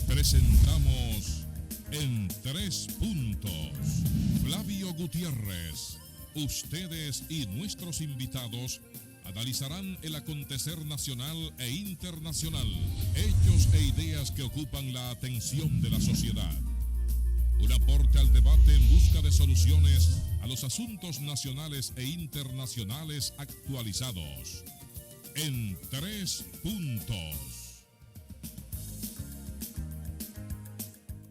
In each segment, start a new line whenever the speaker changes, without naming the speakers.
Presentamos En Tres Puntos. Flavio Gutiérrez. Ustedes y nuestros invitados analizarán el acontecer nacional e internacional, hechos e ideas que ocupan la atención de la sociedad. Un aporte al debate en busca de soluciones a los asuntos nacionales e internacionales actualizados. En Tres Puntos.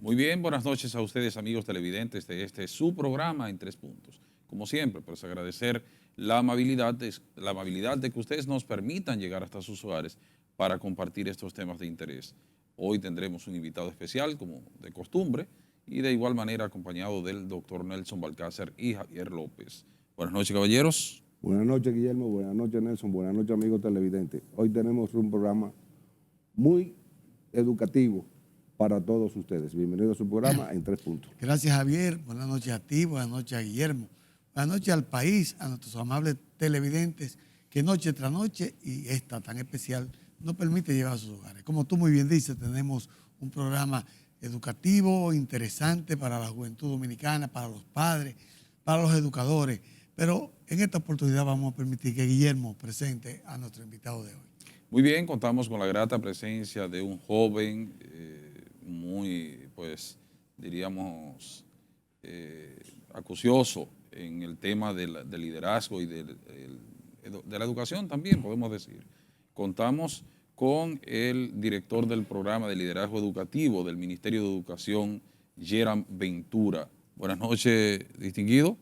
Muy bien, buenas noches a ustedes, amigos televidentes de este su programa En Tres Puntos. Como siempre, pues agradecer la amabilidad de que ustedes nos permitan llegar hasta sus hogares para compartir estos temas de interés. Hoy tendremos un invitado especial, como de costumbre, y de igual manera acompañado del doctor Nelson Balcácer y Javier López. Buenas noches, caballeros.
Buenas noches, Guillermo. Buenas noches, Nelson. Buenas noches, amigos televidentes. Hoy tenemos un programa muy educativo para todos ustedes. Bienvenido a su programa En Tres Puntos.
Gracias, Javier. Buenas noches a ti, buenas noches a Guillermo. Buenas noches al país, a nuestros amables televidentes que noche tras noche y esta tan especial nos permite llevar a sus hogares. Como tú muy bien dices, tenemos un programa educativo, interesante para la juventud dominicana, para los padres, para los educadores. Pero en esta oportunidad vamos a permitir que Guillermo presente a nuestro invitado de hoy.
Muy bien, contamos con la grata presencia de un joven muy, pues, diríamos, acucioso en el tema del liderazgo y de la educación también, podemos decir. Contamos con el director del programa de liderazgo educativo del Ministerio de Educación, Yeran Ventura. Buenas noches, distinguido.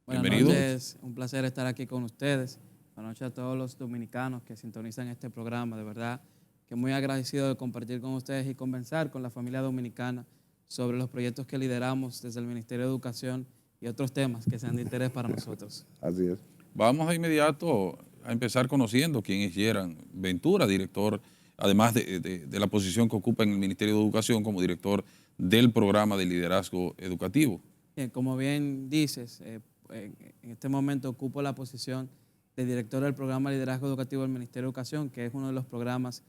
Bienvenido.
Buenas noches, un placer estar aquí con ustedes. Buenas noches a todos los dominicanos que sintonizan este programa. De verdad que muy agradecido de compartir con ustedes y conversar con la familia dominicana sobre los proyectos que lideramos desde el Ministerio de Educación y otros temas que sean de interés para nosotros.
Así es.
Vamos de inmediato a empezar conociendo quién es Yeran Ventura, director, además de la posición que ocupa en el Ministerio de Educación como director del programa de liderazgo educativo.
Bien, como bien dices, en este momento ocupo la posición de director del programa de liderazgo educativo del Ministerio de Educación, que es uno de los programas,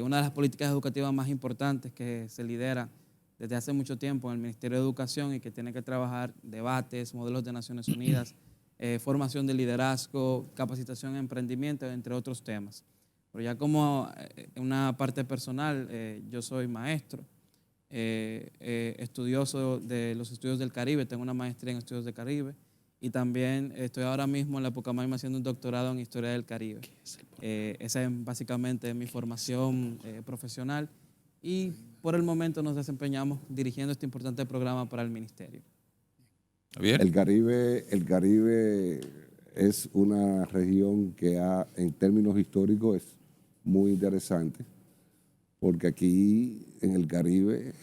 una de las políticas educativas más importantes que se lidera desde hace mucho tiempo en el Ministerio de Educación y que tiene que trabajar debates, modelos de Naciones Unidas, formación de liderazgo, capacitación en emprendimiento, entre otros temas. Pero ya como una parte personal, yo soy maestro, estudioso de los estudios del Caribe, tengo una maestría en estudios del Caribe y también estoy ahora mismo en la Pucamaima haciendo un doctorado en Historia del Caribe. Esa es básicamente mi formación profesional y por el momento nos desempeñamos dirigiendo este importante programa para el Ministerio.
Javier.
El Caribe es una región que en términos históricos es muy interesante, porque aquí en el Caribe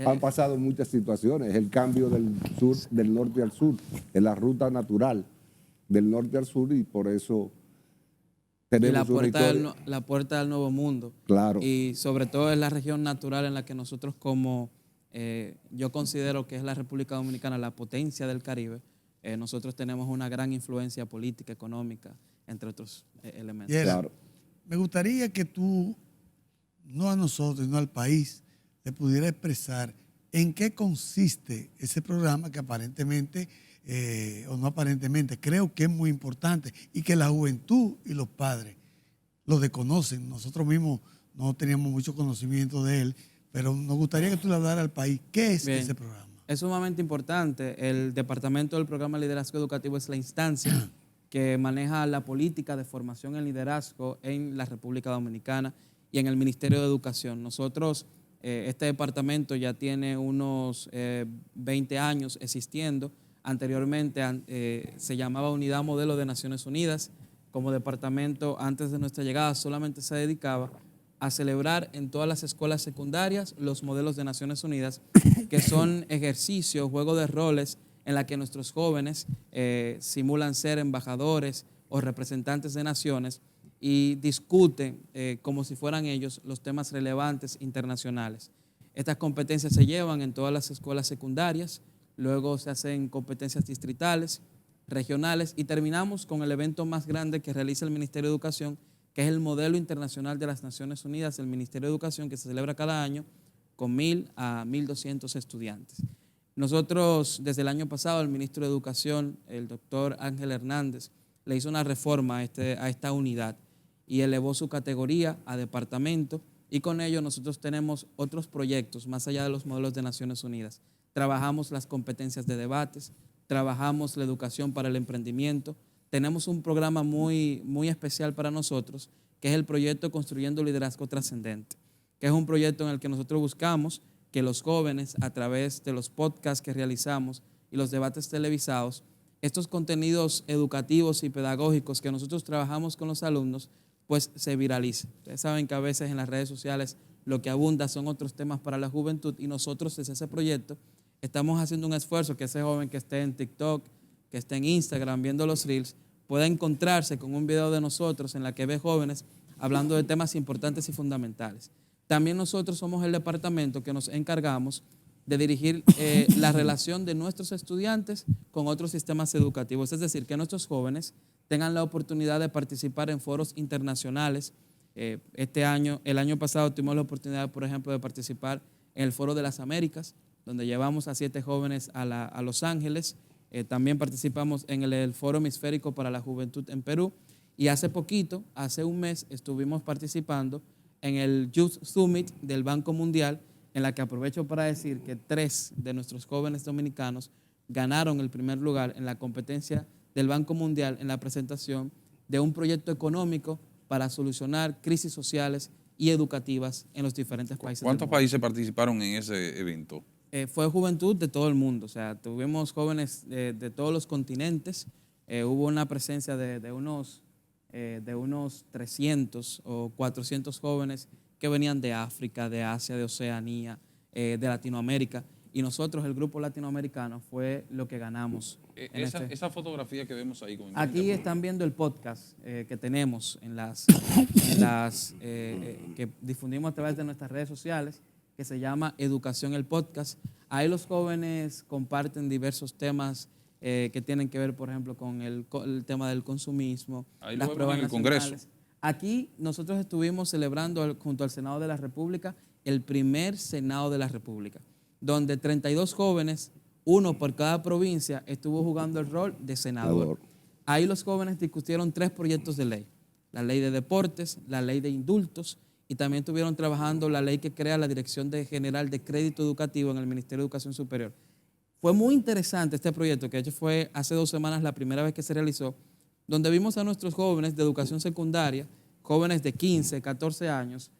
han pasado muchas situaciones. El cambio del norte al sur, es la ruta natural del norte al sur y por eso tenemos
la puerta del nuevo mundo.
Claro.
Y sobre todo es la región natural en la que nosotros yo considero que es la República Dominicana, la potencia del Caribe. Nosotros tenemos una gran influencia política, económica, entre otros elementos.
Claro. Me gustaría que tú, no a nosotros, no al país, le pudiera expresar en qué consiste ese programa que aparentemente, o no aparentemente, creo que es muy importante y que la juventud y los padres lo desconocen. Nosotros mismos no teníamos mucho conocimiento de él, pero nos gustaría que tú le hablaras al país. ¿Qué es ese programa?
Es sumamente importante. El Departamento del Programa de Liderazgo Educativo es la instancia que maneja la política de formación en liderazgo en la República Dominicana y en el Ministerio de Educación. Nosotros, este departamento ya tiene unos 20 años existiendo. Anteriormente se llamaba Unidad Modelo de Naciones Unidas. Como departamento, antes de nuestra llegada, solamente se dedicaba a celebrar en todas las escuelas secundarias los modelos de Naciones Unidas, que son ejercicios, juegos de roles en la que nuestros jóvenes simulan ser embajadores o representantes de naciones y discuten como si fueran ellos los temas relevantes internacionales. Estas competencias se llevan en todas las escuelas secundarias, luego se hacen competencias distritales, regionales y terminamos con el evento más grande que realiza el Ministerio de Educación, que es el modelo internacional de las Naciones Unidas, el Ministerio de Educación, que se celebra cada año con 1.000 a 1.200 estudiantes. Nosotros, desde el año pasado, el ministro de Educación, el doctor Ángel Hernández, le hizo una reforma a esta unidad y elevó su categoría a departamento, y con ello nosotros tenemos otros proyectos más allá de los modelos de Naciones Unidas. Trabajamos las competencias de debates, trabajamos la educación para el emprendimiento. Tenemos un programa muy especial para nosotros, que es el proyecto Construyendo Liderazgo Trascendente, que es un proyecto en el que nosotros buscamos que los jóvenes, a través de los podcasts que realizamos y los debates televisados, estos contenidos educativos y pedagógicos que nosotros trabajamos con los alumnos, pues se viralicen. Ustedes saben que a veces en las redes sociales lo que abunda son otros temas para la juventud, y nosotros desde ese proyecto estamos haciendo un esfuerzo que ese joven que esté en TikTok, que esté en Instagram viendo los Reels, pueda encontrarse con un video de nosotros en la que ve jóvenes hablando de temas importantes y fundamentales. También nosotros somos el departamento que nos encargamos de dirigir la relación de nuestros estudiantes con otros sistemas educativos, es decir, que nuestros jóvenes tengan la oportunidad de participar en foros internacionales. El año pasado tuvimos la oportunidad, por ejemplo, de participar en el Foro de las Américas, donde llevamos a 7 jóvenes a Los Ángeles. También participamos en el Foro Hemisférico para la Juventud en Perú, y hace poquito, hace un mes, estuvimos participando en el Youth Summit del Banco Mundial, en la que aprovecho para decir que 3 de nuestros jóvenes dominicanos ganaron el primer lugar en la competencia del Banco Mundial en la presentación de un proyecto económico para solucionar crisis sociales y educativas en los diferentes países.
¿Cuántos países participaron en ese evento?
Fue juventud de todo el mundo, o sea, tuvimos jóvenes de todos los continentes. Hubo una presencia de unos 300 o 400 jóvenes que venían de África, de Asia, de Oceanía, de Latinoamérica, y nosotros, el grupo latinoamericano, fue lo que ganamos.
Esa fotografía que vemos ahí.
Aquí están viendo el podcast que tenemos que difundimos a través de nuestras redes sociales, que se llama Educación el Podcast. Ahí los jóvenes comparten diversos temas que tienen que ver, por ejemplo, con el tema del consumismo,
ahí
las
lo
pruebas
en el
nacionales.
Congreso.
Aquí nosotros estuvimos celebrando junto al Senado de la República el primer Senado de la República, donde 32 jóvenes, uno por cada provincia, estuvo jugando el rol de senador. Ahí los jóvenes discutieron 3 proyectos de ley: la ley de deportes, la ley de indultos, y también estuvieron trabajando la ley que crea la Dirección General de Crédito Educativo en el Ministerio de Educación Superior. Fue muy interesante este proyecto, que de hecho fue hace 2 semanas la primera vez que se realizó, donde vimos a nuestros jóvenes de educación secundaria, jóvenes de 15, 14 años,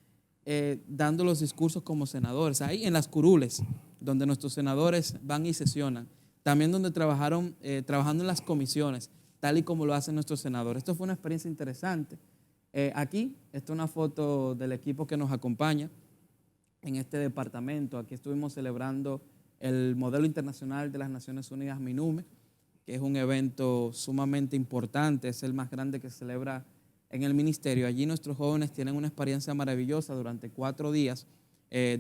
dando los discursos como senadores, ahí en las curules, donde nuestros senadores van y sesionan. También donde trabajando en las comisiones, tal y como lo hacen nuestros senadores. Esto fue una experiencia interesante. Aquí, esta es una foto del equipo que nos acompaña en este departamento. Aquí estuvimos celebrando el modelo internacional de las Naciones Unidas MINUME, que es un evento sumamente importante, es el más grande que se celebra en el ministerio. Allí nuestros jóvenes tienen una experiencia maravillosa durante 4 días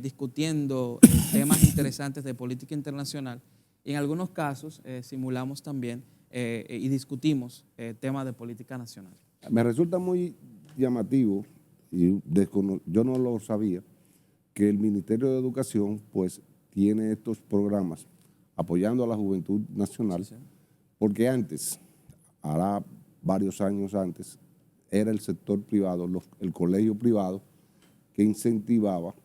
discutiendo temas interesantes de política internacional, y en algunos casos simulamos también y discutimos temas de política nacional.
Me resulta muy llamativo, y yo no lo sabía, que el Ministerio de Educación pues tiene estos programas apoyando a la juventud nacional, sí. Porque antes, hará varios años antes, era el sector privado, el colegio privado, que incentivaba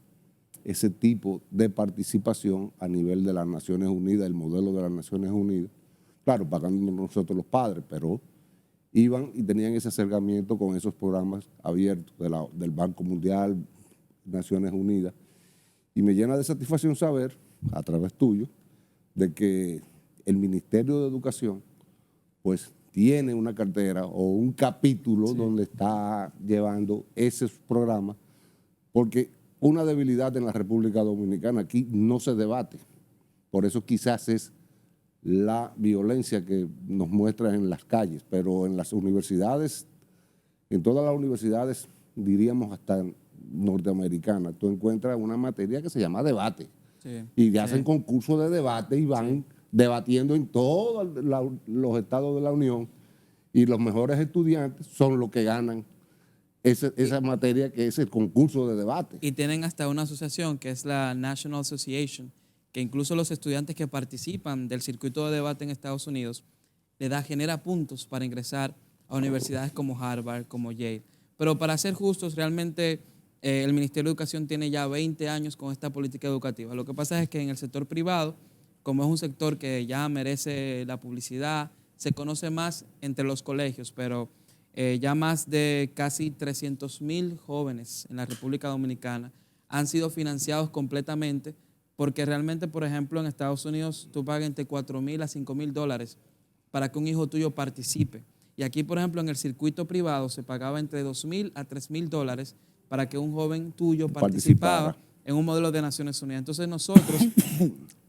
ese tipo de participación a nivel de las Naciones Unidas, el modelo de las Naciones Unidas, claro, pagando nosotros los padres, pero iban y tenían ese acercamiento con esos programas abiertos del Banco Mundial, Naciones Unidas, y me llena de satisfacción saber, a través tuyo, de que el Ministerio de Educación pues tiene una cartera o un capítulo, sí, donde está llevando esos programas, porque una debilidad en la República Dominicana, aquí no se debate, por eso quizás es la violencia que nos muestra en las calles, pero en las universidades, en todas las universidades, diríamos hasta norteamericanas, tú encuentras una materia que se llama debate, sí, y hacen concursos de debate y van debatiendo en todos los estados de la Unión, y los mejores estudiantes son los que ganan esa materia que es el concurso de debate.
Y tienen hasta una asociación que es la National Association, que incluso los estudiantes que participan del circuito de debate en Estados Unidos genera puntos para ingresar a universidades como Harvard, como Yale. Pero para ser justos, realmente el Ministerio de Educación tiene ya 20 años con esta política educativa. Lo que pasa es que en el sector privado, como es un sector que ya merece la publicidad, se conoce más entre los colegios, pero ya más de casi 300,000 jóvenes en la República Dominicana han sido financiados completamente, porque realmente, por ejemplo, en Estados Unidos tú pagas entre $4,000 a $5,000 para que un hijo tuyo participe. Y aquí, por ejemplo, en el circuito privado se pagaba entre $2,000 a $3,000 para que un joven tuyo participara en un modelo de Naciones Unidas. Entonces nosotros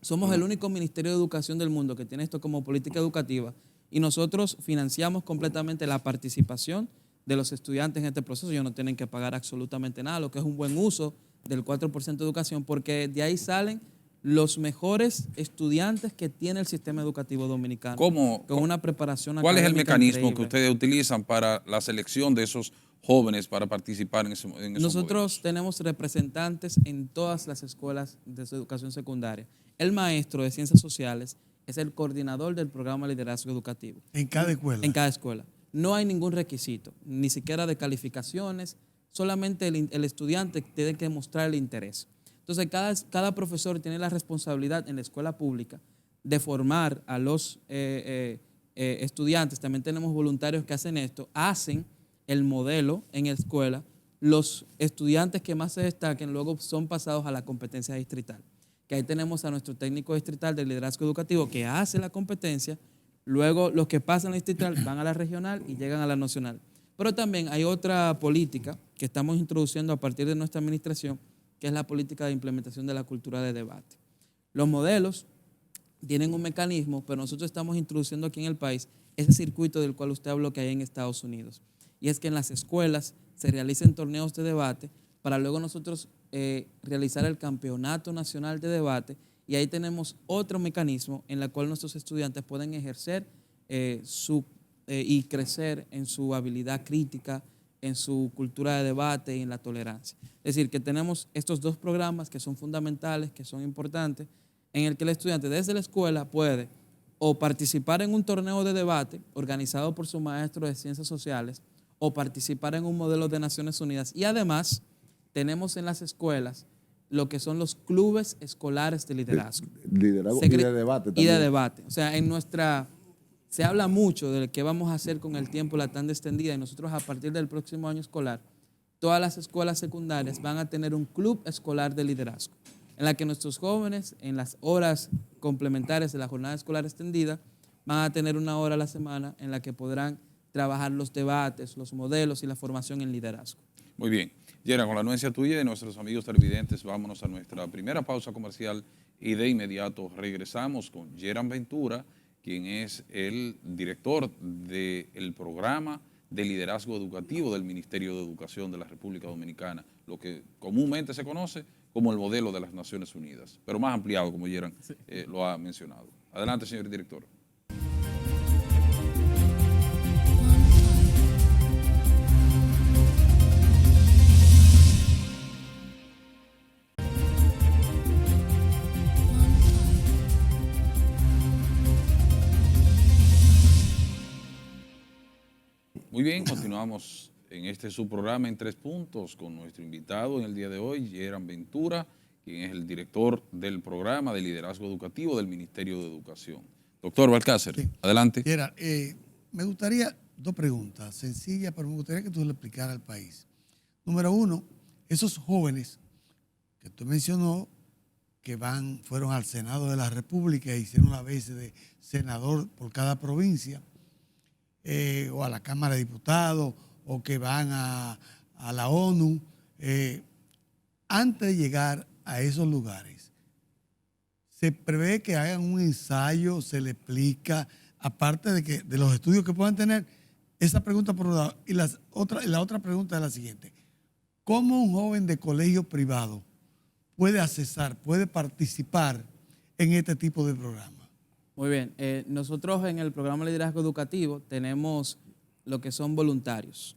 somos el único Ministerio de Educación del mundo que tiene esto como política educativa, y nosotros financiamos completamente la participación de los estudiantes en este proceso. Ellos no tienen que pagar absolutamente nada, lo que es un buen uso del 4% de educación, porque de ahí salen los mejores estudiantes que tiene el sistema educativo dominicano.
¿Cómo?
Con una preparación
¿Cuál es el
académica
mecanismo que
increíble.
ustedes utilizan para la selección de esos jóvenes para participar en esos
Nosotros
modelos?
tenemos representantes en todas las escuelas de educación secundaria. El maestro de ciencias sociales es el coordinador del programa Liderazgo Educativo.
En cada escuela.
En cada escuela. No hay ningún requisito, ni siquiera de calificaciones, solamente el estudiante tiene que mostrar el interés. Entonces, cada profesor tiene la responsabilidad en la escuela pública de formar a los estudiantes. También tenemos voluntarios que hacen esto, hacen el modelo en la escuela. Los estudiantes que más se destaquen luego son pasados a la competencia distrital, que ahí tenemos a nuestro técnico distrital de liderazgo educativo que hace la competencia. Luego los que pasan la distrital van a la regional y llegan a la nacional. Pero también hay otra política que estamos introduciendo a partir de nuestra administración, que es la política de implementación de la cultura de debate. Los modelos tienen un mecanismo, pero nosotros estamos introduciendo aquí en el país ese circuito del cual usted habló que hay en Estados Unidos. Y es que en las escuelas se realicen torneos de debate para luego nosotros realizar el campeonato nacional de debate, y ahí tenemos otro mecanismo en el cual nuestros estudiantes pueden ejercer y crecer en su habilidad crítica, en su cultura de debate y en la tolerancia. Es decir, que tenemos estos dos programas que son fundamentales, que son importantes, en el que el estudiante desde la escuela puede o participar en un torneo de debate organizado por su maestro de ciencias sociales, o participar en un modelo de Naciones Unidas. Y además tenemos en las escuelas lo que son los clubes escolares de liderazgo.
Liderazgo y de debate también.
Y de debate. O sea, se habla mucho de qué vamos a hacer con el tiempo, la tanda extendida, y nosotros a partir del próximo año escolar, todas las escuelas secundarias van a tener un club escolar de liderazgo, en la que nuestros jóvenes, en las horas complementarias de la jornada escolar extendida, van a tener una hora a la semana en la que podrán trabajar los debates, los modelos y la formación en liderazgo.
Muy bien. Yera, con la anuencia tuya y de nuestros amigos televidentes, vámonos a nuestra primera pausa comercial y de inmediato regresamos con Yeran Ventura, quien es el director del programa de liderazgo educativo del Ministerio de Educación de la República Dominicana, lo que comúnmente se conoce como el modelo de las Naciones Unidas, pero más ampliado, como Yeran lo ha mencionado. Adelante, señor director. Muy bien, continuamos en este subprograma en 3 puntos con nuestro invitado en el día de hoy, Yeran Ventura, quien es el director del programa de liderazgo educativo del Ministerio de Educación. Doctor Balcácer, sí. Adelante.
Yeran, me gustaría 2 preguntas sencillas, pero me gustaría que tú le explicaras al país. Número 1, esos jóvenes que tú mencionó que fueron al Senado de la República e hicieron la vez de senador por cada provincia, o a la Cámara de Diputados, o que van a la ONU, antes de llegar a esos lugares, se prevé que hagan un ensayo, se le explica, aparte de los estudios que puedan tener. Esa pregunta por un lado. Y la otra pregunta es la siguiente: ¿cómo un joven de colegio privado puede accesar, puede participar en este tipo de programa?
Muy bien, nosotros en el programa de liderazgo educativo tenemos lo que son voluntarios.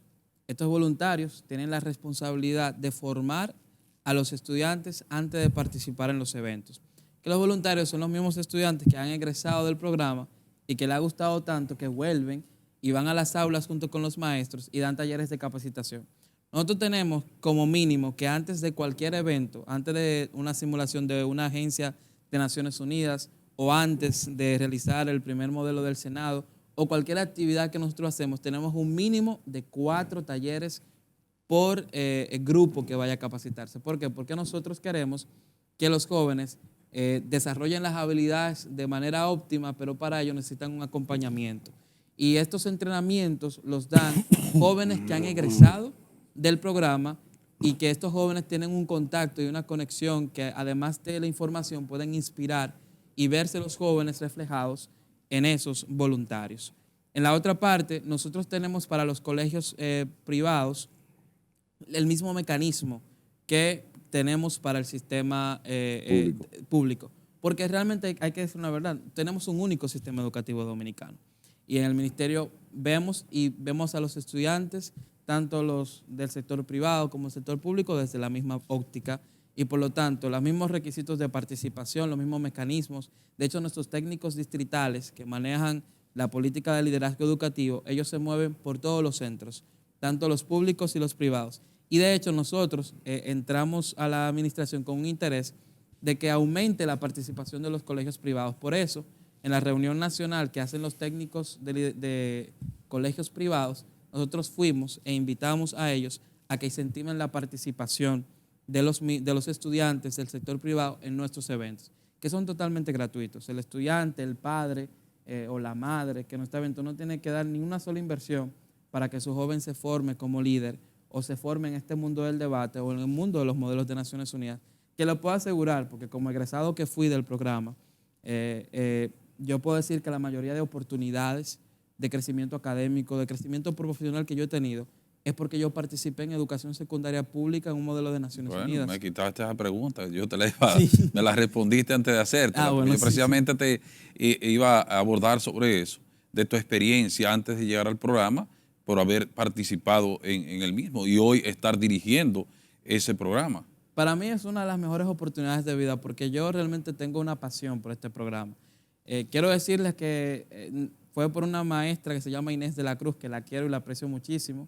Estos voluntarios tienen la responsabilidad de formar a los estudiantes antes de participar en los eventos. Que los voluntarios son los mismos estudiantes que han egresado del programa y que les ha gustado tanto que vuelven y van a las aulas junto con los maestros y dan talleres de capacitación. Nosotros tenemos como mínimo que antes de cualquier evento, antes de una simulación de una agencia de Naciones Unidas o antes de realizar el primer modelo del Senado o cualquier actividad que nosotros hacemos, tenemos un mínimo de 4 talleres por grupo que vaya a capacitarse. ¿Por qué? Porque nosotros queremos que los jóvenes desarrollen las habilidades de manera óptima, pero para ello necesitan un acompañamiento. Y estos entrenamientos los dan jóvenes que han egresado del programa y que estos jóvenes tienen un contacto y una conexión que además de la información pueden inspirar y verse los jóvenes reflejados en esos voluntarios. En la otra parte, nosotros tenemos para los colegios privados el mismo mecanismo que tenemos para el sistema público. Porque realmente hay que decir una verdad, tenemos un único sistema educativo dominicano. Y en el ministerio vemos a los estudiantes, tanto los del sector privado como el sector público, desde la misma óptica. Y por lo tanto, los mismos requisitos de participación, los mismos mecanismos. De hecho, nuestros técnicos distritales que manejan la política de liderazgo educativo, ellos se mueven por todos los centros, tanto los públicos y los privados. Y de hecho, nosotros entramos a la administración con un interés de que aumente la participación de los colegios privados. Por eso, en la reunión nacional que hacen los técnicos de colegios privados, nosotros fuimos e invitamos a ellos a que incentiven la participación de los estudiantes del sector privado en nuestros eventos, que son totalmente gratuitos. El estudiante, el padre o la madre que en nuestro evento no tiene que dar ni una sola inversión para que su joven se forme como líder o se forme en este mundo del debate o en el mundo de los modelos de Naciones Unidas, que lo puedo asegurar, porque como egresado que fui del programa, yo puedo decir que la mayoría de oportunidades de crecimiento académico, de crecimiento profesional que yo he tenido, es porque yo participé en educación secundaria pública en un modelo de Naciones Unidas.
Me quitaste esa pregunta, yo te la me la respondiste antes de hacerte.
Bueno,
yo precisamente te iba a abordar sobre eso, de tu experiencia antes de llegar al programa, por haber participado en el mismo y hoy estar dirigiendo ese programa.
Para mí es una de las mejores oportunidades de vida porque yo realmente tengo una pasión por este programa. Quiero decirles que fue por una maestra que se llama Inés de la Cruz, que la quiero y la aprecio muchísimo.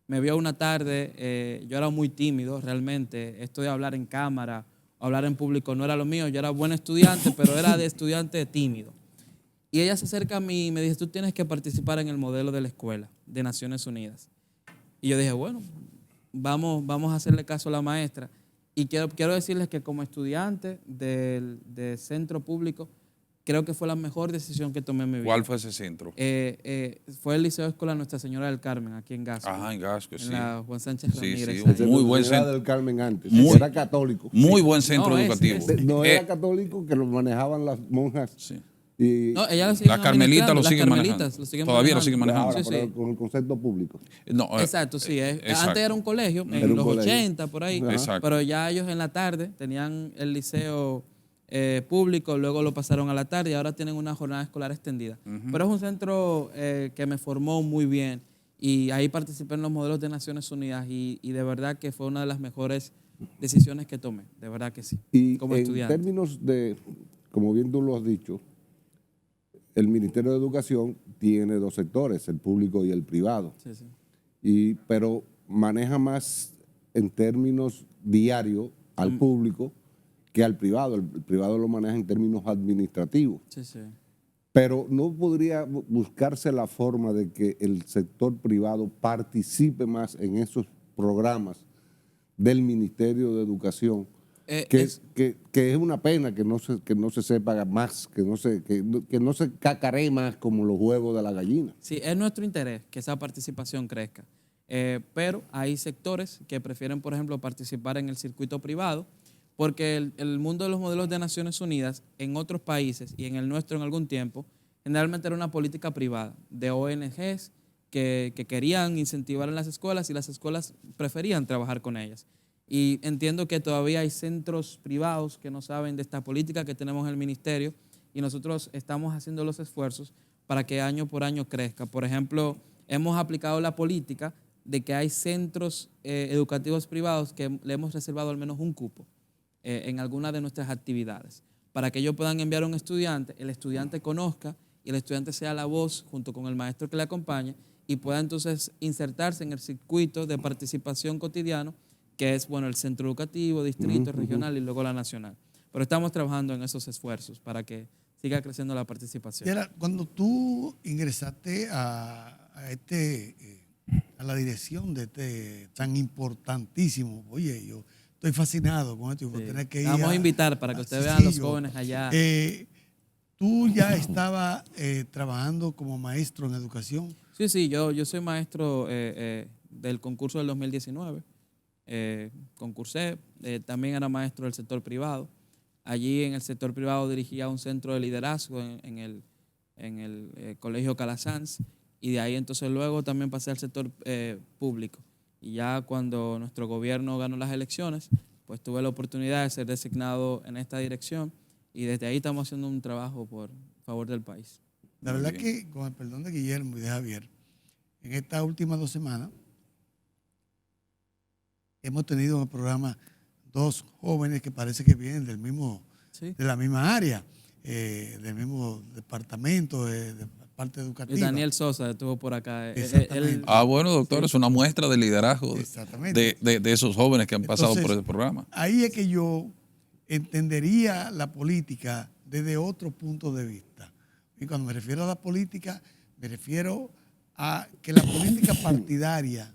Me vio una tarde, yo era muy tímido realmente, esto de hablar en cámara o hablar en público no era lo mío, yo era buen estudiante, pero era de estudiante tímido. Y ella se acerca a mí y me dice, tú tienes que participar en el modelo de la escuela de Naciones Unidas. Y yo dije, bueno, vamos a hacerle caso a la maestra. Y quiero decirles que como estudiante del centro público, creo que fue la mejor decisión que tomé en mi vida.
¿Cuál fue ese centro?
Fue el Liceo Escolar Nuestra Señora del Carmen, aquí en Gasco.
Ajá, en Gasco, sí.
En la Juan Sánchez Ramírez.
Sí, muy buen centro.
del Carmen antes.
Muy,
era católico.
Muy buen centro educativo.
No era católico, que lo manejaban las monjas.
Sí.
Y
no, ella
la Carmelita lo sigue manejando. Todavía lo sigue manejando.
ahora,
Sí,
pero
sí.
con el concepto público.
No,
Exacto, sí.
exacto.
Antes era un colegio, en
Era un
los
colegio.
80, por ahí.
Exacto.
Pero ya ellos en la tarde tenían el liceo público, luego lo pasaron a la tarde y ahora tienen una jornada escolar extendida. Pero es un centro que me formó muy bien y ahí participé en los modelos de Naciones Unidas y de verdad que fue una de las mejores decisiones que tomé, de verdad que sí,
Y
como
en
estudiante.
términos de, como bien tú lo has dicho, el Ministerio de Educación tiene 2 sectores, el público y el privado.
Sí, sí.
Pero maneja más en términos diarios al público que al privado. El privado lo maneja en términos administrativos.
Sí, sí.
Pero no podría buscarse la forma de que el sector privado participe más en esos programas del Ministerio de Educación, que es una pena que no se sepa más, que no se cacaree más como los huevos de la gallina.
Sí, es nuestro interés que esa participación crezca. Pero hay sectores que prefieren, por ejemplo, participar en el circuito privado, porque el mundo de los modelos de Naciones Unidas en otros países y en el nuestro en algún tiempo, generalmente era una política privada de ONGs que querían incentivar en las escuelas y las escuelas preferían trabajar con ellas. Y entiendo que todavía hay centros privados que no saben de esta política que tenemos en el ministerio y nosotros estamos haciendo los esfuerzos para que año por año crezca. Por ejemplo, hemos aplicado la política de que hay centros educativos privados que le hemos reservado al menos un cupo en alguna de nuestras actividades, para que ellos puedan enviar a un estudiante, el estudiante conozca y el estudiante sea la voz junto con el maestro que le acompañe y pueda entonces insertarse en el circuito de participación cotidiano que es, bueno, el centro educativo, distrito, regional y luego la nacional. Pero estamos trabajando en esos esfuerzos para que siga creciendo la participación.
Y ahora, cuando tú ingresaste a la dirección de este tan importantísimo, oye, yo estoy fascinado con esto.
Sí.
Tener que ir
Vamos a invitar para que ustedes vean a los jóvenes allá.
¿Tú ya estabas trabajando como maestro en educación?
Sí, yo soy maestro del concurso del 2019. Concursé, también era maestro del sector privado. Allí en el sector privado dirigía un centro de liderazgo en el Colegio Calasanz, y de ahí entonces luego también pasé al sector público. Y ya cuando nuestro gobierno ganó las elecciones, pues tuve la oportunidad de ser designado en esta dirección, y desde ahí estamos haciendo un trabajo por favor del país.
La verdad que, con el perdón de Guillermo y de Javier, en estas últimas 2 semanas hemos tenido en el programa 2 jóvenes que parece que vienen del mismo,
Sí.
de la misma área, del mismo departamento, de parte educativa.
Y Daniel Sosa estuvo por acá.
Exactamente.
Bueno, doctor, es una muestra de liderazgo de esos jóvenes que han pasado por ese programa.
Ahí es que yo entendería la política desde otro punto de vista. Y cuando me refiero a la política, me refiero a que la política partidaria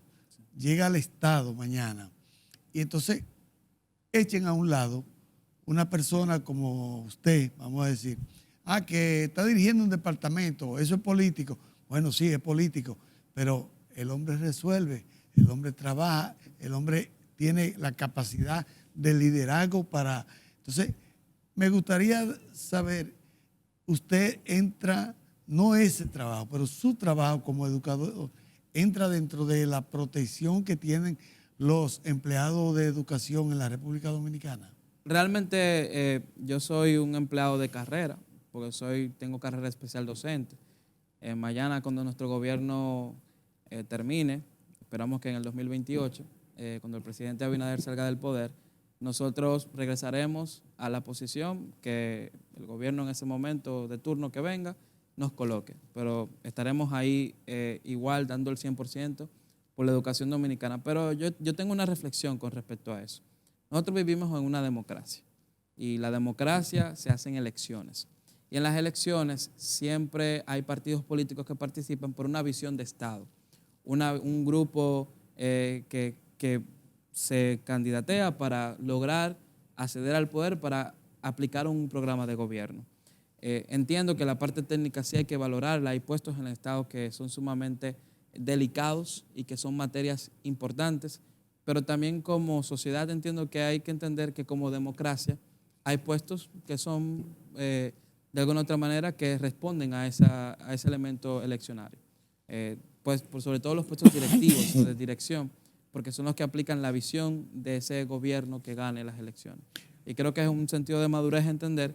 llega al Estado mañana y entonces echen a un lado una persona como usted, vamos a decir, que está dirigiendo un departamento, eso es político. Bueno, sí, es político, pero el hombre resuelve, el hombre trabaja, el hombre tiene la capacidad de liderazgo para... Entonces, me gustaría saber, usted entra, no ese trabajo, pero su trabajo como educador entra dentro de la protección que tienen los empleados de educación en la República Dominicana.
Realmente yo soy un empleado de carrera, porque tengo carrera especial docente. Mañana, cuando nuestro gobierno termine, esperamos que en el 2028, cuando el presidente Abinader salga del poder, nosotros regresaremos a la posición que el gobierno en ese momento de turno que venga nos coloque. Pero estaremos ahí igual dando el 100% por la educación dominicana. Pero yo tengo una reflexión con respecto a eso. Nosotros vivimos en una democracia y la democracia se hace en elecciones. Y en las elecciones siempre hay partidos políticos que participan por una visión de Estado. Un grupo que se candidatea para lograr acceder al poder para aplicar un programa de gobierno. Entiendo que la parte técnica sí hay que valorarla. Hay puestos en el Estado que son sumamente delicados y que son materias importantes, pero también como sociedad entiendo que hay que entender que como democracia hay puestos que son de alguna otra manera que responden a ese elemento eleccionario. Pues sobre todo los puestos directivos o de dirección, porque son los que aplican la visión de ese gobierno que gane las elecciones. Y creo que es un sentido de madurez entender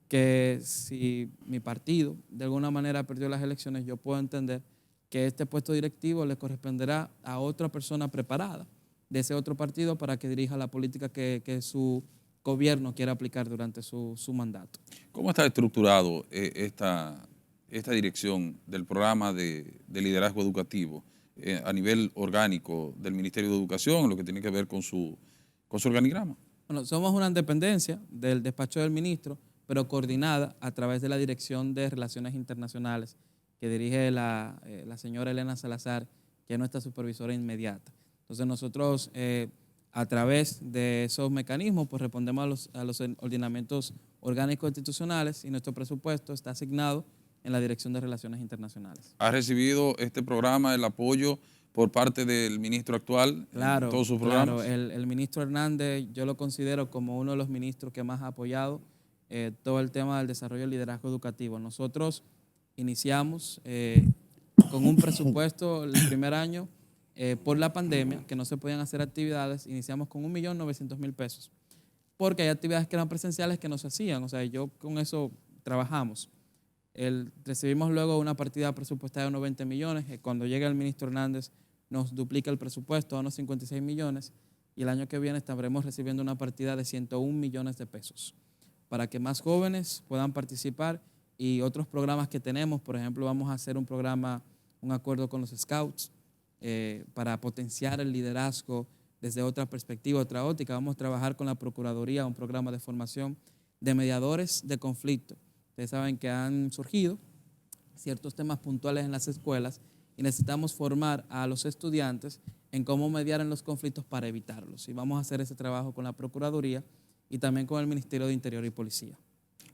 que si mi partido de alguna manera perdió las elecciones, yo puedo entender que este puesto directivo le corresponderá a otra persona preparada de ese otro partido para que dirija la política que su gobierno quiera aplicar durante su mandato.
¿Cómo está estructurado esta dirección del programa de liderazgo educativo a nivel orgánico del Ministerio de Educación, lo que tiene que ver con su organigrama?
Bueno, somos una dependencia del despacho del ministro, pero coordinada a través de la Dirección de Relaciones Internacionales que dirige la señora Elena Salazar, que es nuestra supervisora inmediata. Entonces nosotros a través de esos mecanismos pues respondemos a los ordenamientos orgánicos institucionales y nuestro presupuesto está asignado en la Dirección de Relaciones Internacionales.
¿Ha recibido este programa el apoyo por parte del ministro actual
Claro,
en todos sus programas?
Claro, el ministro Hernández yo lo considero como uno de los ministros que más ha apoyado todo el tema del desarrollo del liderazgo educativo. Nosotros iniciamos con un presupuesto el primer año por la pandemia, que no se podían hacer actividades, iniciamos con 1.900.000 pesos, porque hay actividades que eran presenciales que no se hacían, o sea, yo con eso trabajamos. Recibimos luego una partida presupuestaria de unos 20 millones, cuando llega el ministro Hernández, nos duplica el presupuesto a unos 56 millones y el año que viene estaremos recibiendo una partida de 101 millones de pesos para que más jóvenes puedan participar y otros programas que tenemos. Por ejemplo, vamos a hacer un acuerdo con los Scouts para potenciar el liderazgo desde otra perspectiva, otra óptica. Vamos a trabajar con la Procuraduría, un programa de formación de mediadores de conflicto. Ustedes saben que han surgido ciertos temas puntuales en las escuelas y necesitamos formar a los estudiantes en cómo mediar en los conflictos para evitarlos. Y vamos a hacer ese trabajo con la Procuraduría y también con el Ministerio de Interior y Policía.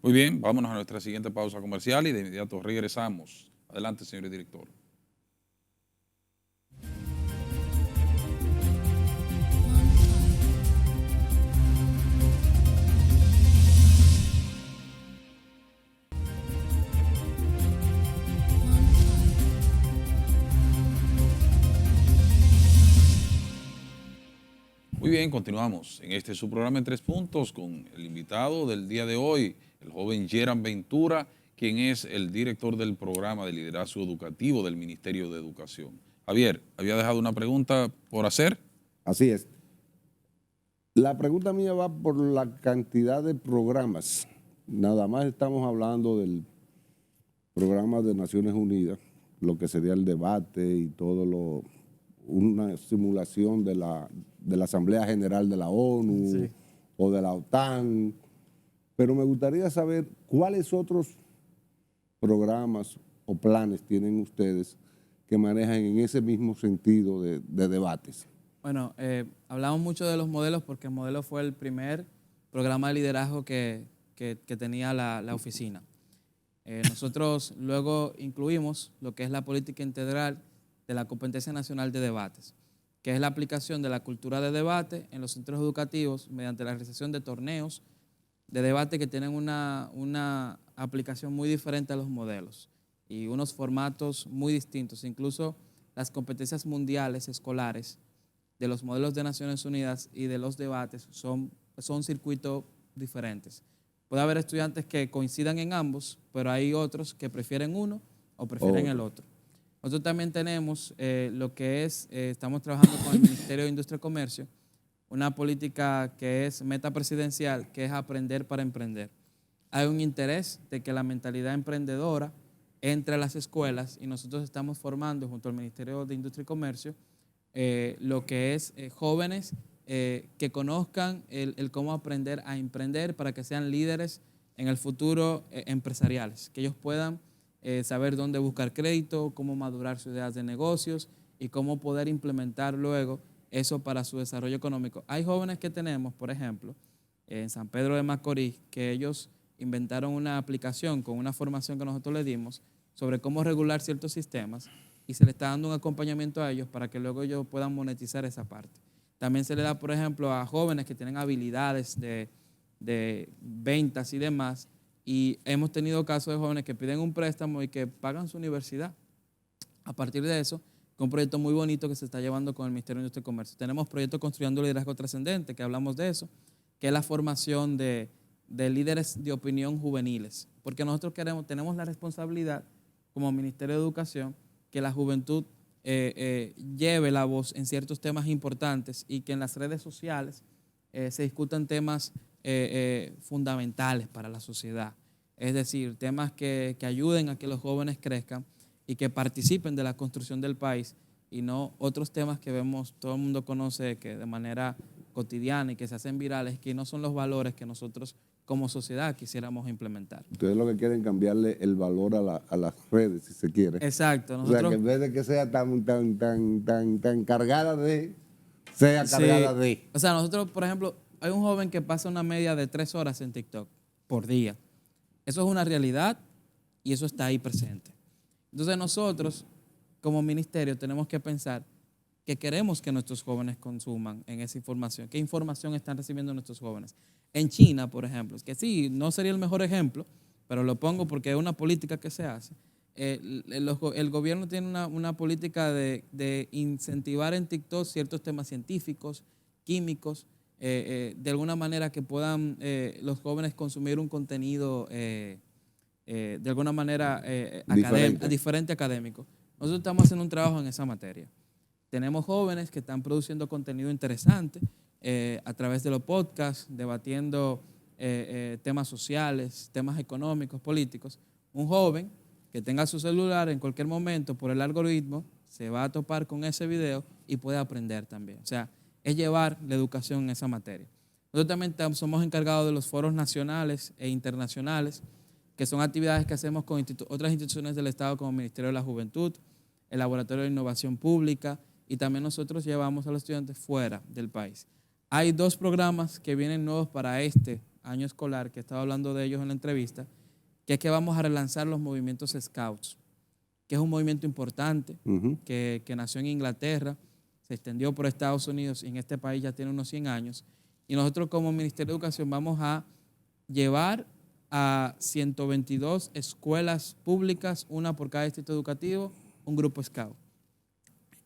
Muy bien, vámonos a nuestra siguiente pausa comercial y de inmediato regresamos. Adelante, señor director. Muy bien, continuamos en este su programa en 3 puntos con el invitado del día de hoy, el joven Yeran Ventura, quien es el director del programa de liderazgo educativo del Ministerio de Educación. Javier, había dejado una pregunta por hacer.
Así es. La pregunta mía va por la cantidad de programas. Nada más estamos hablando del programa de Naciones Unidas, lo que sería el debate y todo una simulación de la Asamblea General de la ONU, sí, o de la OTAN. Pero me gustaría saber cuáles otros programas o planes tienen ustedes que manejan en ese mismo sentido de debates.
Bueno, hablamos mucho de los modelos porque el modelo fue el primer programa de liderazgo que tenía la oficina. Nosotros luego incluimos lo que es la política integral de la Competencia Nacional de Debates, que es la aplicación de la cultura de debate en los centros educativos mediante la realización de torneos de debate que tienen una aplicación muy diferente a los modelos y unos formatos muy distintos. Incluso las competencias mundiales escolares de los modelos de Naciones Unidas y de los debates son circuitos diferentes. Puede haber estudiantes que coincidan en ambos, pero hay otros que prefieren uno o prefieren el otro. Nosotros también tenemos lo que es, estamos trabajando con el Ministerio de Industria y Comercio, una política que es meta presidencial, que es aprender para emprender. Hay un interés de que la mentalidad emprendedora entre a las escuelas y nosotros estamos formando junto al Ministerio de Industria y Comercio lo que es jóvenes que conozcan el cómo aprender a emprender para que sean líderes en el futuro empresariales, que ellos puedan saber dónde buscar crédito, cómo madurar sus ideas de negocios y cómo poder implementar luego eso para su desarrollo económico. Hay jóvenes que tenemos, por ejemplo, en San Pedro de Macorís, que ellos inventaron una aplicación con una formación que nosotros le dimos sobre cómo regular ciertos sistemas y se le está dando un acompañamiento a ellos para que luego ellos puedan monetizar esa parte. También se le da, por ejemplo, a jóvenes que tienen habilidades de ventas y demás, y hemos tenido casos de jóvenes que piden un préstamo y que pagan su universidad. A partir de eso, con un proyecto muy bonito que se está llevando con el Ministerio de Industria y Comercio. Tenemos proyectos Construyendo Liderazgo Trascendente, que hablamos de eso, que es la formación de líderes de opinión juveniles, porque nosotros tenemos la responsabilidad como Ministerio de Educación que la juventud lleve la voz en ciertos temas importantes y que en las redes sociales se discutan temas fundamentales para la sociedad, es decir, temas que ayuden a que los jóvenes crezcan y que participen de la construcción del país y no otros temas que vemos, todo el mundo conoce que de manera cotidiana y que se hacen virales, que no son los valores que nosotros como sociedad quisiéramos implementar.
Ustedes lo que quieren cambiarle el valor a las redes, si se quiere.
Exacto.
O sea, que en vez de que sea tan cargada de, sea cargada de.
O sea, nosotros, por ejemplo, hay un joven que pasa una media de 3 horas en TikTok por día. Eso es una realidad y eso está ahí presente. Entonces nosotros, como ministerio, tenemos que pensar que queremos que nuestros jóvenes consuman en esa información. ¿Qué información están recibiendo nuestros jóvenes? En China, por ejemplo, que sí, no sería el mejor ejemplo, pero lo pongo porque es una política que se hace. El gobierno tiene una política de incentivar en TikTok ciertos temas científicos, químicos, de alguna manera que puedan los jóvenes consumir un contenido de alguna manera diferente académico. Nosotros estamos haciendo un trabajo en esa materia. tenemos jóvenes que están produciendo contenido interesante a través de los podcasts, debatiendo temas sociales, temas económicos, políticos. Un joven que tenga su celular en cualquier momento por el algoritmo se va a topar con ese video y puede aprender también. O sea, es llevar la educación en esa materia. Nosotros también somos encargados de los foros nacionales e internacionales, que son actividades que hacemos con otras instituciones del Estado como el Ministerio de la Juventud, el Laboratorio de Innovación Pública, y también nosotros llevamos a los estudiantes fuera del país. Hay 2 programas que vienen nuevos para este año escolar, que estaba hablando de ellos en la entrevista, que es que vamos a relanzar los movimientos Scouts, que es un movimiento importante, que nació en Inglaterra, se extendió por Estados Unidos y en este país ya tiene unos 100 años. Y nosotros como Ministerio de Educación vamos a llevar a 122 escuelas públicas, una por cada distrito educativo, un grupo Scout.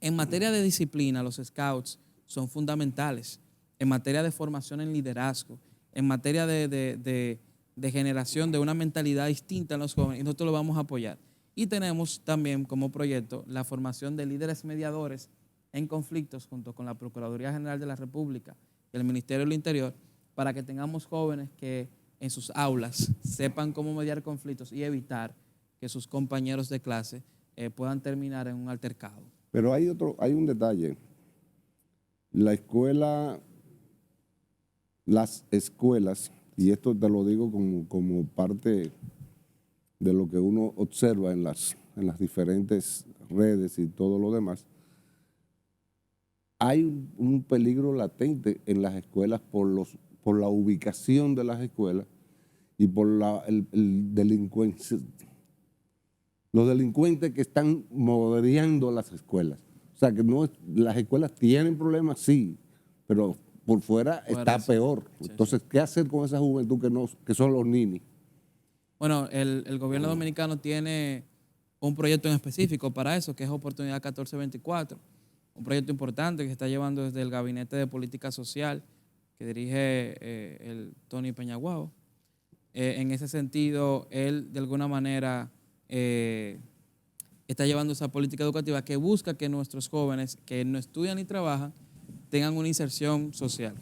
En materia de disciplina, los Scouts son fundamentales. En materia de formación en liderazgo, en materia de generación de una mentalidad distinta en los jóvenes, y nosotros lo vamos a apoyar. Y tenemos también como proyecto la formación de líderes mediadores en conflictos junto con la Procuraduría General de la República y el Ministerio del Interior, para que tengamos jóvenes que en sus aulas sepan cómo mediar conflictos y evitar que sus compañeros de clase puedan terminar en un altercado.
Pero hay un detalle. Las escuelas, y esto te lo digo como parte de lo que uno observa en las diferentes redes y todo lo demás, hay un peligro latente en las escuelas por la ubicación de las escuelas y por el delincuencia. Los delincuentes que están moderando las escuelas. O sea, que las escuelas tienen problemas, sí, pero por fuera está peor.
Sí,
entonces, ¿qué hacer con esa juventud que son los ninis?
Bueno, el gobierno dominicano tiene un proyecto en específico para eso, que es Oportunidad 1424. Un proyecto importante que se está llevando desde el Gabinete de Política Social, que dirige el Tony Peñaguao. En ese sentido, él de alguna manera está llevando esa política educativa que busca que nuestros jóvenes que no estudian ni trabajan tengan una inserción social.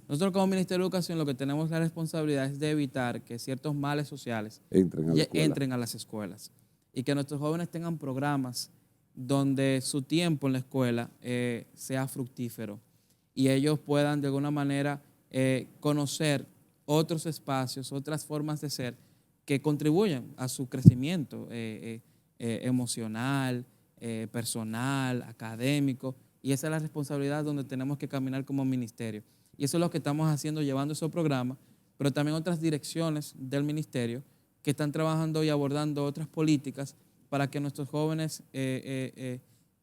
Nosotros como Ministerio de Educación lo que tenemos la responsabilidad es de evitar que ciertos males sociales entren a las escuelas y que nuestros jóvenes tengan programas donde su tiempo en la escuela sea fructífero y ellos puedan de alguna manera conocer otros espacios, otras formas de ser que contribuyan a su crecimiento emocional, personal, académico, y esa es la responsabilidad donde tenemos que caminar como ministerio. Y eso es lo que estamos haciendo, llevando esos programas, pero también otras direcciones del ministerio que están trabajando y abordando otras políticas para que nuestros jóvenes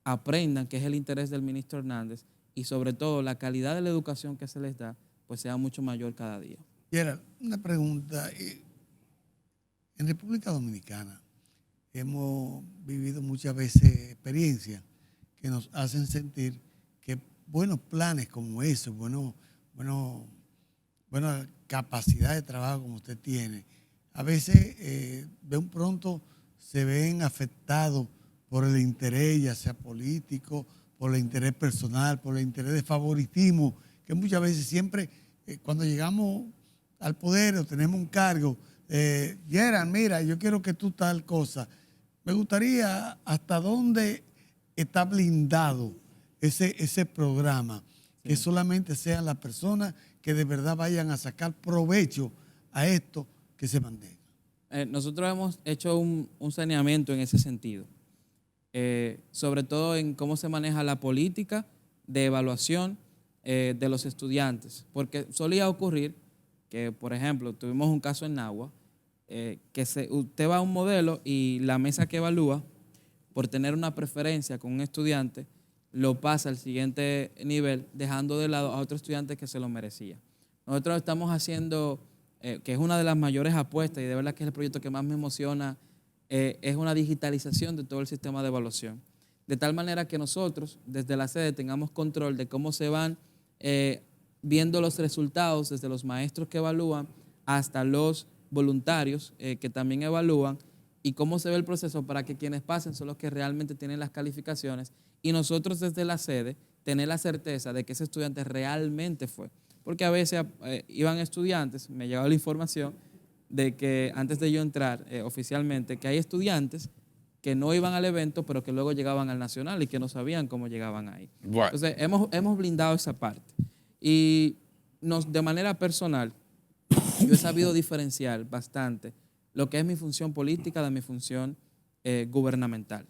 aprendan qué es el interés del ministro Hernández y sobre todo la calidad de la educación que se les da pues sea mucho mayor cada día.
Gerald, una pregunta. En República Dominicana hemos vivido muchas veces experiencias que nos hacen sentir que buenos planes como eso, buena capacidad de trabajo como usted tiene, a veces de un pronto se ven afectados por el interés, ya sea político, por el interés personal, por el interés de favoritismo, que muchas veces siempre cuando llegamos al poder o tenemos un cargo, Gerald, mira, yo quiero que tú tal cosa. Me gustaría hasta dónde está blindado ese programa, sí, que solamente sean las personas que de verdad vayan a sacar provecho a esto que se mantenga.
Nosotros hemos hecho un saneamiento en ese sentido, sobre todo en cómo se maneja la política de evaluación de los estudiantes, porque solía ocurrir que, por ejemplo, tuvimos un caso en Nagua, que usted va a un modelo y la mesa que evalúa, por tener una preferencia con un estudiante, lo pasa al siguiente nivel, dejando de lado a otro estudiante que se lo merecía. Nosotros estamos haciendo, que es una de las mayores apuestas y de verdad que es el proyecto que más me emociona, es una digitalización de todo el sistema de evaluación. De tal manera que nosotros, desde la sede, tengamos control de cómo se van viendo los resultados, desde los maestros que evalúan hasta los voluntarios que también evalúan, y cómo se ve el proceso para que quienes pasen son los que realmente tienen las calificaciones y nosotros desde la sede tener la certeza de que ese estudiante realmente fue. Porque a veces iban estudiantes, me llegaba la información de que antes de yo entrar oficialmente, que hay estudiantes que no iban al evento, pero que luego llegaban al nacional y que no sabían cómo llegaban ahí.
Bueno.
Entonces, hemos blindado esa parte. Y de manera personal, yo he sabido diferenciar bastante lo que es mi función política de mi función gubernamental.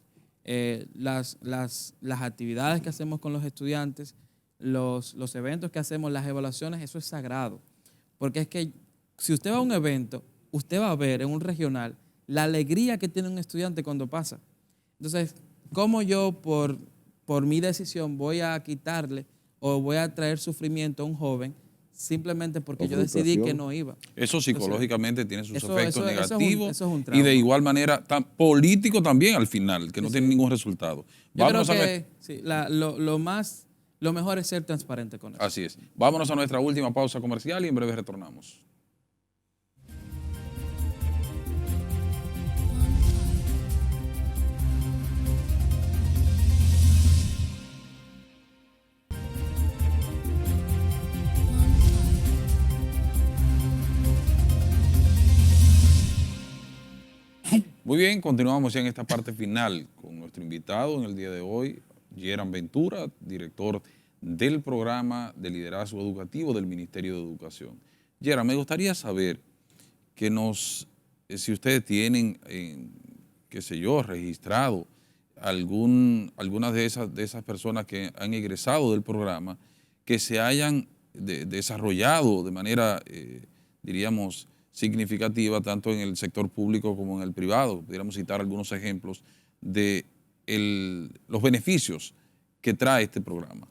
Las actividades que hacemos con los estudiantes, los eventos que hacemos, las evaluaciones, eso es sagrado. Porque es que si usted va a un evento, usted va a ver en un regional la alegría que tiene un estudiante cuando pasa. Entonces, ¿cómo yo por mi decisión voy a quitarle o voy a traer sufrimiento a un joven simplemente porque yo decidí que no iba?
Eso psicológicamente tiene sus efectos
eso
negativos
es un
y
trauma.
de igual manera político también al final, que no tiene ningún resultado.
Yo creo
Vámonos a
que sí, lo mejor es ser transparente con eso.
Así es. Vámonos a nuestra última pausa comercial y en breve retornamos. Muy bien, continuamos ya en esta parte final con nuestro invitado en el día de hoy, Yeran Ventura, director del programa de liderazgo educativo del Ministerio de Educación. Yeran, me gustaría saber si ustedes tienen, qué sé yo, registrado algunas de esas personas que han egresado del programa que se hayan desarrollado de manera, diríamos, significativa tanto en el sector público como en el privado. Pudiéramos citar algunos ejemplos de los beneficios que trae este programa.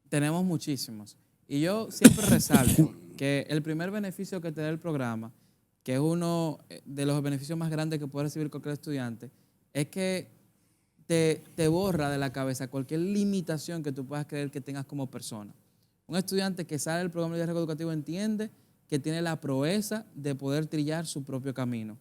Tenemos muchísimos. Y yo siempre resalto que el primer beneficio que te da el programa, que es uno de los beneficios más grandes que puede recibir cualquier estudiante, es que te borra de la cabeza cualquier limitación que tú puedas creer que tengas como persona. Un estudiante que sale del programa de liderazgo educativo entiende que tiene la proeza de poder trillar su propio camino.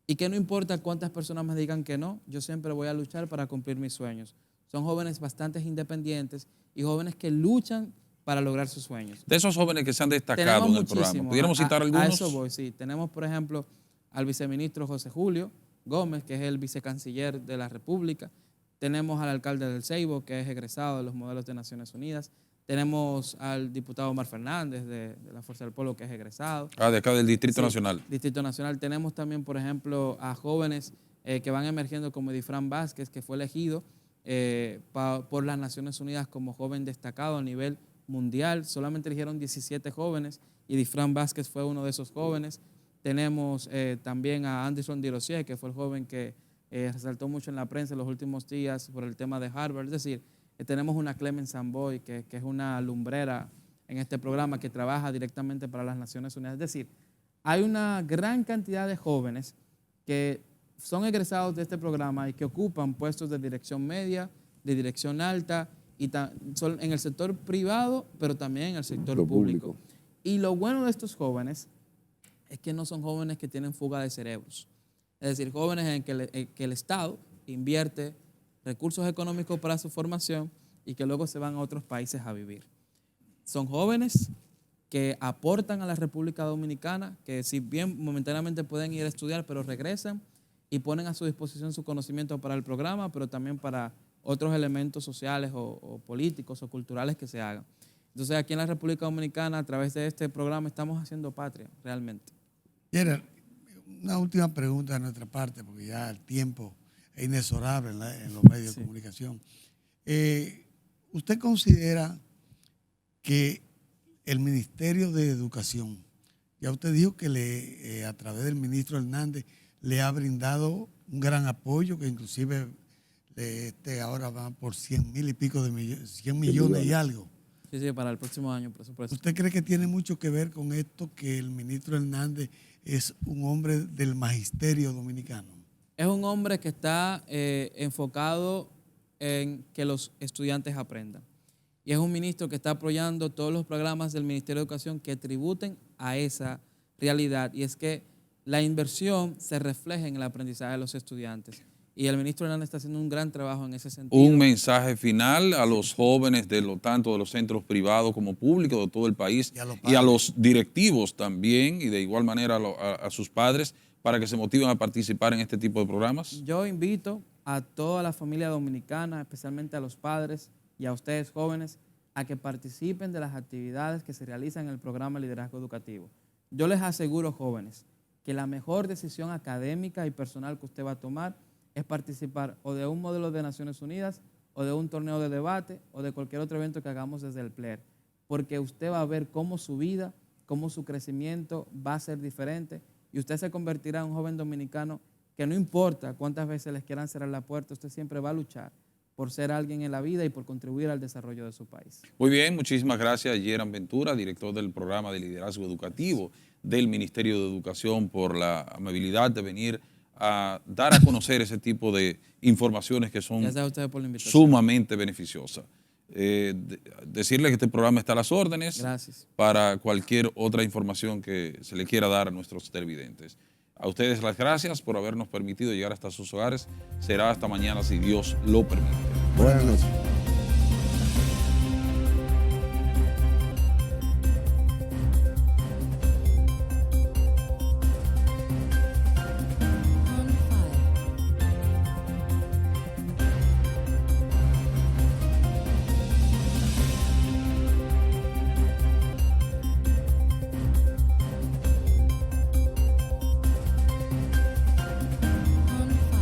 Y que no importa cuántas personas me digan que no, yo siempre voy a luchar para cumplir mis sueños. Son jóvenes bastante independientes y jóvenes que luchan para lograr sus sueños.
De esos jóvenes que se han destacado en el programa, ¿pudiéramos citar algunos?
A eso voy, sí. Tenemos, por ejemplo, al viceministro José Julio Gómez, que es el vicecanciller de la República. Tenemos al alcalde del Ceibo, que es egresado de los modelos de Naciones Unidas. Tenemos al diputado Omar Fernández de la Fuerza del Pueblo, que es egresado.
De acá del Distrito Nacional.
Distrito Nacional. Tenemos también, por ejemplo, a jóvenes que van emergiendo como Edifrán Vázquez, que fue elegido por las Naciones Unidas como joven destacado a nivel mundial. Solamente eligieron 17 jóvenes y Edifrán Vázquez fue uno de esos jóvenes. Tenemos también a Anderson Di Rosier, que fue el joven que resaltó mucho en la prensa en los últimos días por el tema de Harvard. Es decir, tenemos una Clemens Samboy, que es una lumbrera en este programa que trabaja directamente para las Naciones Unidas. Es decir, hay una gran cantidad de jóvenes que son egresados de este programa y que ocupan puestos de dirección media, de dirección alta, y son en el sector privado, pero también en el sector público. Y lo bueno de estos jóvenes es que no son jóvenes que tienen fuga de cerebros. Es decir, jóvenes en que el Estado invierte recursos económicos para su formación y que luego se van a otros países a vivir. Son jóvenes que aportan a la República Dominicana, que si bien momentáneamente pueden ir a estudiar, pero regresan y ponen a su disposición su conocimiento para el programa, pero también para otros elementos sociales o políticos o culturales que se hagan. Entonces, aquí en la República Dominicana, a través de este programa, estamos haciendo patria, realmente.
Yeran, una última pregunta de nuestra parte, porque ya el tiempo es inexorable en los medios de comunicación. ¿Usted considera que el Ministerio de Educación, ya usted dijo que a través del ministro Hernández le ha brindado un gran apoyo, que inclusive ahora va por 100,000 y pico de millones, 100 millones y algo?
Sí, para el próximo año, presupuesto.
¿Usted cree que tiene mucho que ver con esto, que el ministro Hernández es un hombre del magisterio dominicano?
Es un hombre que está enfocado en que los estudiantes aprendan. Y es un ministro que está apoyando todos los programas del Ministerio de Educación que tributen a esa realidad. Y es que la inversión se refleje en el aprendizaje de los estudiantes. Y el ministro Hernández está haciendo un gran trabajo en ese sentido.
Un mensaje final a los jóvenes, tanto de los centros privados como públicos de todo el país y a los directivos también, y de igual manera a sus padres, para que se motiven a participar en este tipo de programas.
Yo invito a toda la familia dominicana, especialmente a los padres y a ustedes jóvenes, a que participen de las actividades que se realizan en el programa Liderazgo Educativo. Yo les aseguro, jóvenes, que la mejor decisión académica y personal que usted va a tomar es participar o de un modelo de Naciones Unidas o de un torneo de debate o de cualquier otro evento que hagamos desde el PLER, porque usted va a ver cómo su vida, cómo su crecimiento va a ser diferente y usted se convertirá en un joven dominicano que no importa cuántas veces les quieran cerrar la puerta, usted siempre va a luchar por ser alguien en la vida y por contribuir al desarrollo de su país.
Muy bien, muchísimas gracias, Yeran Ventura, director del programa de liderazgo educativo del Ministerio de Educación, por la amabilidad de venir a dar a conocer ese tipo de informaciones que son
Gracias a ustedes por la invitación.
sumamente beneficiosas. Decirle que este programa está a las órdenes.
Gracias.
Para cualquier otra información que se le quiera dar a nuestros televidentes. A ustedes las gracias por habernos permitido llegar hasta sus hogares. Será hasta mañana si Dios lo permite.
Buenas noches.